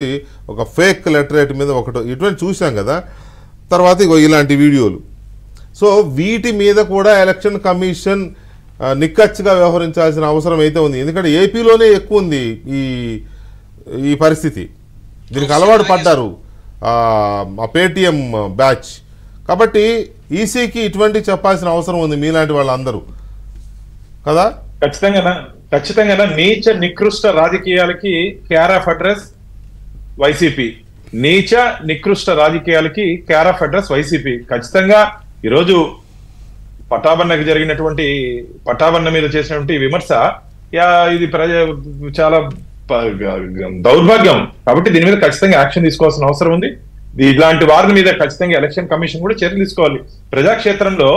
ఒక ఫేక్ లెటరేట్ మీద ఒకటి ఇటువంటి చూసాం కదా. తర్వాత ఇలాంటి వీడియోలు. సో వీటి మీద కూడా ఎలక్షన్ కమిషన్ నిక్కచ్చిగా వ్యవహరించాల్సిన అవసరం అయితే ఉంది. ఎందుకంటే ఏపీలోనే ఎక్కువ ఉంది ఈ పరిస్థితి. దీనికి అలవాటు పడ్డారు ఆ పేటిఎం బ్యాచ్. కాబట్టి ఈసీకి ఇటువంటి చెప్పాల్సిన అవసరం ఉంది మీలాంటి వాళ్ళందరూ కదా. ఖచ్చితంగా నీచ నికృష్ట రాజకీయాలకి కేర్ ఆఫ్ అడ్రస్ వైసీపీ. నీచ నికృష్ట రాజకీయాలకి కేర్ ఆఫ్ అడ్రస్ వైసీపీ. ఖచ్చితంగా ఈరోజు పటాబన్నకి జరిగినటువంటి పటాబన్న మీద చేసినటువంటి విమర్శ ఇది చాలా దౌర్భాగ్యం. కాబట్టి దీని మీద ఖచ్చితంగా యాక్షన్ తీసుకోవాల్సిన అవసరం ఉంది. ఇలాంటి వారి మీద ఖచ్చితంగా ఎలక్షన్ కమిషన్ కూడా చర్యలు తీసుకోవాలి. ప్రజాక్షేత్రంలో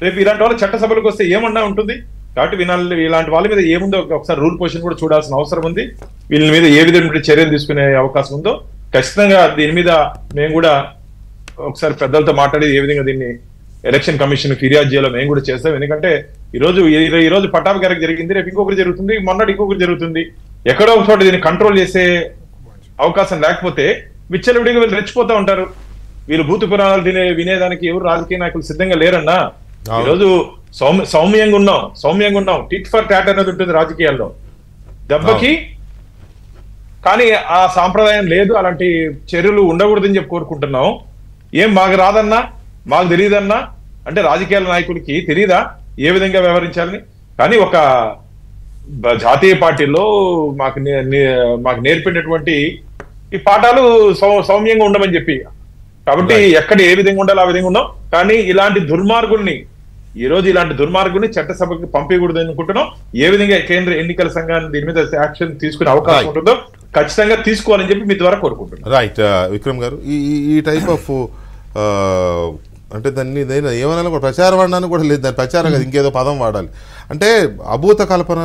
రేపు ఇలాంటి వాళ్ళు చట్టసభలకు వస్తే ఏమన్నా ఉంటుంది. కాబట్టి ఇలాంటి వాళ్ళ మీద ఏముందో ఒకసారి రూల్ పొజిషన్ కూడా చూడాల్సిన అవసరం ఉంది. వీళ్ళ మీద ఏ విధమైన చర్యలు తీసుకునే అవకాశం ఉందో ఖచ్చితంగా దీని మీద మేము కూడా ఒకసారి పెద్దలతో మాట్లాడి ఏ విధంగా దీన్ని ఎలక్షన్ కమిషన్ ఫిర్యాదు చేయాలో మేము కూడా చేస్తాం. ఎందుకంటే ఈ రోజు పటాబ్ గారికి జరిగింది, రేపు ఇంకొకటి జరుగుతుంది, మొన్నటి ఇంకొకటి జరుగుతుంది. ఎక్కడో ఒక చోట దీన్ని కంట్రోల్ చేసే అవకాశం లేకపోతే విచ్చలవిడిగా వీళ్ళు రెచ్చిపోతూ ఉంటారు. వీళ్ళు భూత పురాణాలు వినేదానికి ఎవరు రాజకీయ నాయకులు సిద్ధంగా లేరన్నా. ఈరోజు సౌమ్యంగా ఉన్నాం. టిట్ ఫర్ టాట్ అనేది ఉంటుంది రాజకీయాల్లో దెబ్బకి. కానీ ఆ సాంప్రదాయం లేదు, అలాంటి చర్యలు ఉండకూడదని చెప్పి కోరుకుంటున్నాం. ఏం మాకు రాదన్నా, మాకు తెలియదన్నా అంటే రాజకీయాల నాయకుడికి తెలియదా ఏ విధంగా వ్యవహరించాలని? కానీ ఒక జాతీయ పార్టీలో మాకు నేర్పినటువంటి ఈ పాఠాలు సౌమ్యంగా ఉండమని చెప్పి. కాబట్టి ఎక్కడ ఏ విధంగా ఉండాలో ఆ విధంగా ఉన్నాం. కానీ ఇలాంటి దుర్మార్గుల్ని చట్టసభకి పంపించకూడదు అనుకుంటున్నాం. ఏ విధంగా కేంద్ర ఎన్నికల సంఘాన్ని దీని మీద యాక్షన్ తీసుకునే అవకాశం ఉంటుందో ఖచ్చితంగా తీసుకోవాలని చెప్పి మీ ద్వారా కోరుకుంటున్నాం. రైట్ విక్రమ్ గారు, ఈ టైప్ ఆఫ్ అంటే దాన్ని ఏమన్నా ప్రచారం వాడడానికి కూడా లేదు. దాని ప్రచారం కదా, ఇంకేదో పదం వాడాలి అంటే అభూత కల్పన